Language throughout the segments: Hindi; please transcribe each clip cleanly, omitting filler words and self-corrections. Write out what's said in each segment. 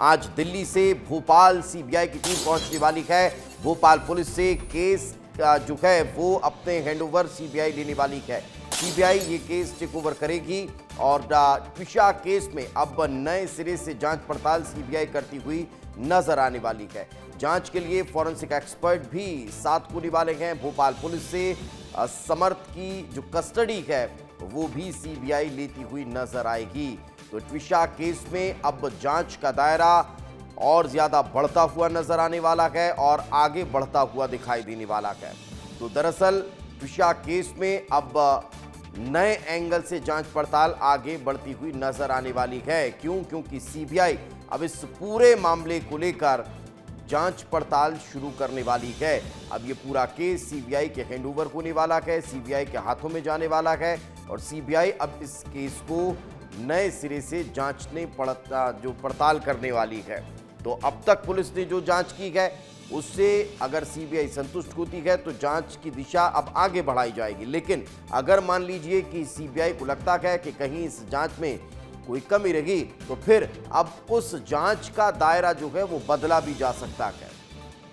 आज दिल्ली से भोपाल सीबीआई की टीम पहुंचने वाली है। भोपाल पुलिस से केस जो है वो अपने हैंडओवर सीबीआई लेने वाली है। सीबीआई ये केस टेक ओवर करेगी और ट्विशा केस में अब नए सिरे से जांच पड़ताल सीबीआई करती हुई नजर आने वाली है। जांच के लिए फॉरेंसिक एक्सपर्ट भी साथ होने वाले हैं। भोपाल पुलिस से समर्थ की जो कस्टडी है वो भी सीबीआई लेती हुई नजर आएगी। तो ट्विशा केस में अब जांच का दायरा और ज्यादा बढ़ता हुआ नजर आने वाला है और आगे बढ़ता हुआ दिखाई देने वाला है। तो दरअसल ट्विशा केस में अब नए एंगल से जांच पड़ताल आगे बढ़ती हुई नजर आने वाली है। क्यों? क्योंकि सीबीआई अब इस पूरे मामले को लेकर जांच पड़ताल शुरू करने वाली है। अब ये पूरा केस सीबीआई के हैंडओवर होने वाला है, सीबीआई के हाथों में जाने वाला है और सीबीआई अब इस केस को नए सिरे से जांचने पड़ताल करने वाली है। तो अब तक पुलिस ने जो जांच की है उससे अगर सीबीआई संतुष्ट होती है तो जांच की दिशा अब आगे बढ़ाई जाएगी। लेकिन अगर मान लीजिए कि सीबीआई को लगता है कि कहीं इस जांच में कोई कमी रही तो फिर अब उस जांच का दायरा जो है वो बदला भी जा सकता है।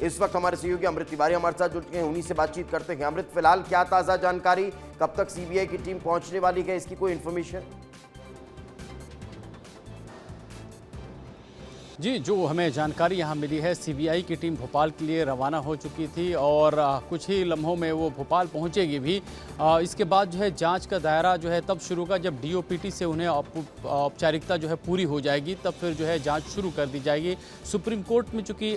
इस वक्त हमारे सहयोगी अमृत तिवारी हमारे साथ जुड़ चुके हैं, उन्हीं से बातचीत करते हैं। अमृत, फिलहाल क्या ताजा जानकारी, कब तक सीबीआई की टीम पहुंचने वाली है, इसकी कोई इंफॉर्मेशन? जी, जो हमें जानकारी यहाँ मिली है, सीबीआई की टीम भोपाल के लिए रवाना हो चुकी थी और कुछ ही लम्हों में वो भोपाल पहुँचेगी भी। इसके बाद जो है जांच का दायरा जो है तब शुरू होगा जब डीओपीटी से उन्हें औपचारिकता जो है पूरी हो जाएगी, तब फिर जो है जांच शुरू कर दी जाएगी। सुप्रीम कोर्ट में चूँकि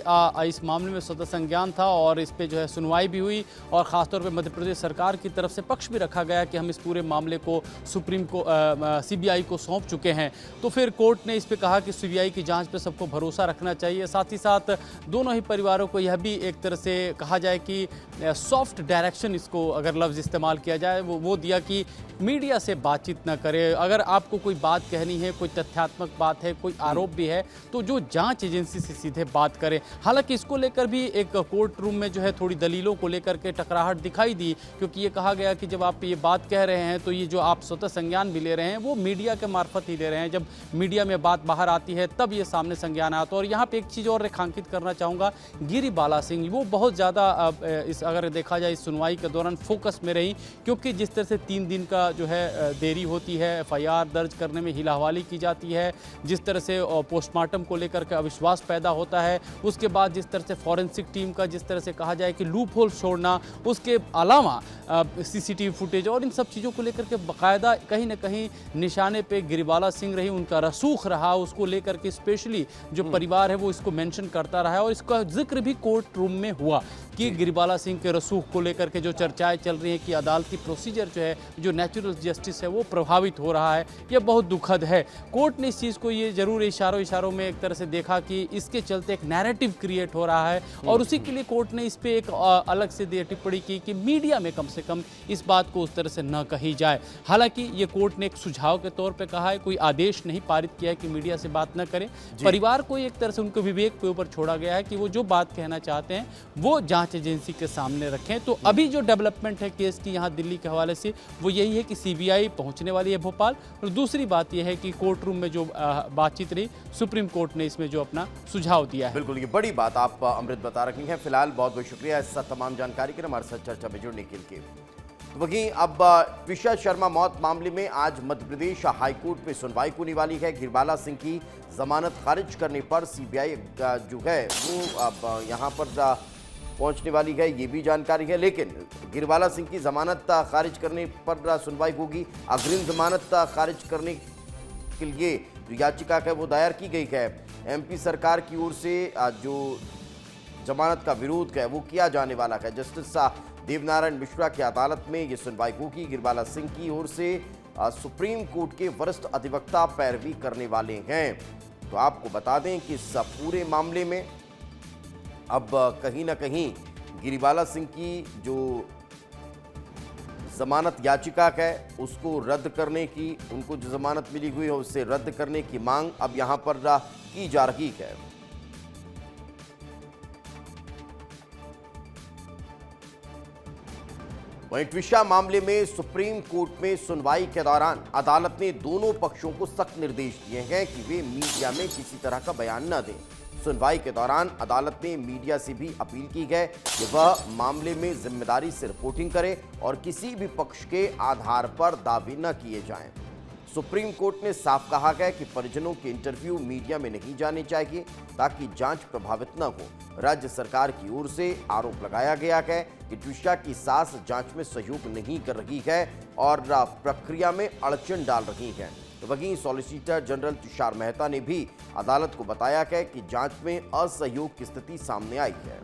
इस मामले में स्वतः संज्ञान था और इस पर जो है सुनवाई भी हुई और ख़ासतौर पर मध्य प्रदेश सरकार की तरफ से पक्ष भी रखा गया कि हम इस पूरे मामले को सीबीआई को सौंप चुके हैं। तो फिर कोर्ट ने इस पर कहा कि सीबीआई की जाँच पर सबको भरोसा रखना चाहिए। साथ ही साथ दोनों ही परिवारों को यह भी एक तरह से कहा जाए कि सॉफ्ट डायरेक्शन, इसको अगर लफ्ज़ इस्तेमाल किया जाए, वो दिया कि मीडिया से बातचीत न करें। अगर आपको कोई बात कहनी है, कोई तथ्यात्मक बात है, कोई आरोप भी है, तो जो जांच एजेंसी से सीधे बात करें। हालांकि इसको लेकर भी एक कोर्ट रूम में जो है थोड़ी दलीलों को लेकर के टकराहट दिखाई दी, क्योंकि ये कहा गया कि जब आप ये बात कह रहे हैं तो ये जो आप स्वतः संज्ञान भी ले रहे हैं वो मीडिया के मार्फत ही ले रहे हैं। जब मीडिया में बात बाहर आती है तब ये सामने संज्ञान आता है। और यहाँ पे एक चीज़ और रेखांकित करना चाहूँगा, गिरिबाला सिंह वो बहुत ज़्यादा इस अगर देखा जाए इस सुनवाई के दौरान फोकस में रही, क्योंकि जिस तरह से 3 दिन का जो है देरी होती है, एफआईआर दर्ज करने में हिलाहवाली की जाती है, जिस तरह से पोस्टमार्टम को लेकर के अविश्वास पैदा होता है, उसके बाद जिस तरह से फॉरेंसिक टीम का जिस तरह से कहा जाए कि लूप होल छोड़ना, उसके अलावा सीसीटीवी फुटेज और इन सब चीज़ों को लेकर के बाकायदा कहीं ना कहीं निशाने पे गिरिबाला सिंह रही, उनका रसूख रहा। उसको लेकर के स्पेशली जो परिवार है वो इसको मेंशन करता रहा है और इसका जिक्र भी कोर्ट रूम में हुआ कि गिरिबाला सिंह के रसूख को लेकर के जो चर्चाएं चल रही हैं कि अदालती प्रोसीजर जो है, जो नेचुरल जस्टिस है, वो प्रभावित हो रहा है। यह बहुत दुखद है। कोर्ट ने इस चीज़ को ये जरूर इशारों में एक तरह से देखा कि इसके चलते एक नैरेटिव क्रिएट हो रहा है और उसी के लिए कोर्ट ने इस पर एक अलग से टिप्पणी की कि मीडिया में कम से कम इस बात को उस तरह से न कही जाए। हालांकि ये कोर्ट ने एक सुझाव के तौर पर कहा है, कोई आदेश नहीं पारित किया है कि मीडिया से बात न करें। परिवार को एक तरह से उनको विवेक के ऊपर छोड़ा गया है कि वो जो बात कहना चाहते हैं वो जांच एजेंसी के सामने रखें। तो अभी जो डेवलपमेंट है केस की यहाँ दिल्ली के हवाले से वो यही है कि सीबीआई पहुंचने वाली है भोपाल और दूसरी बात यह है कि कोर्ट रूम में जो बातचीत रही, सुप्रीम कोर्ट ने इसमें जो अपना सुझाव दिया है। बिल्कुल, ये बड़ी बात आप अमृत बता रही हैं। फिलहाल बहुत बहुत शुक्रिया इस तमाम जानकारी के लिए हमारे साथ चर्चा में जुड़ने के लिए। वहीं अब ट्विशा शर्मा मौत मामले में आज मध्य प्रदेश हाईकोर्ट में सुनवाई होने वाली है। गिरिबाला सिंह की जमानत खारिज करने पर सीबीआई जो है वो अब यहाँ पर पहुंचने वाली है, ये भी जानकारी है। लेकिन गिरिबाला सिंह की जमानत खारिज करने पर सुनवाई होगी। अग्रिम जमानत खारिज करने के लिए जो याचिका है वो दायर की गई है। एमपी सरकार की ओर से जो जमानत का विरोध है वो किया जाने वाला है। जस्टिस देवनारायण मिश्रा की अदालत में ये सुनवाई होगी। गिरिबाला सिंह की ओर से सुप्रीम कोर्ट के वरिष्ठ अधिवक्ता पैरवी करने वाले हैं। तो आपको बता दें कि इस पूरे मामले में अब कहीं ना कहीं गिरिबाला सिंह की जो जमानत याचिका है उसको रद्द करने की, उनको जो जमानत मिली हुई है उससे रद्द करने की मांग अब यहां पर की जा रही है। वहीं ट्विशा मामले में सुप्रीम कोर्ट में सुनवाई के दौरान अदालत ने दोनों पक्षों को सख्त निर्देश दिए हैं कि वे मीडिया में किसी तरह का बयान न दें। सुनवाई के दौरान अदालत ने मीडिया से भी अपील की है कि वह मामले में जिम्मेदारी से रिपोर्टिंग करे और किसी भी पक्ष के आधार पर दावे न किए जाएं। सुप्रीम कोर्ट ने साफ कहा है कि परिजनों के इंटरव्यू मीडिया में नहीं जाने चाहिए ताकि जांच प्रभावित न हो। राज्य सरकार की ओर से आरोप लगाया गया है कि ट्विशा की सास जांच में सहयोग नहीं कर रही है और प्रक्रिया में अड़चन डाल रही है। तो वहीं सॉलिसिटर जनरल तुषार मेहता ने भी अदालत को बताया है कि जांच में असहयोग की स्थिति सामने आई है।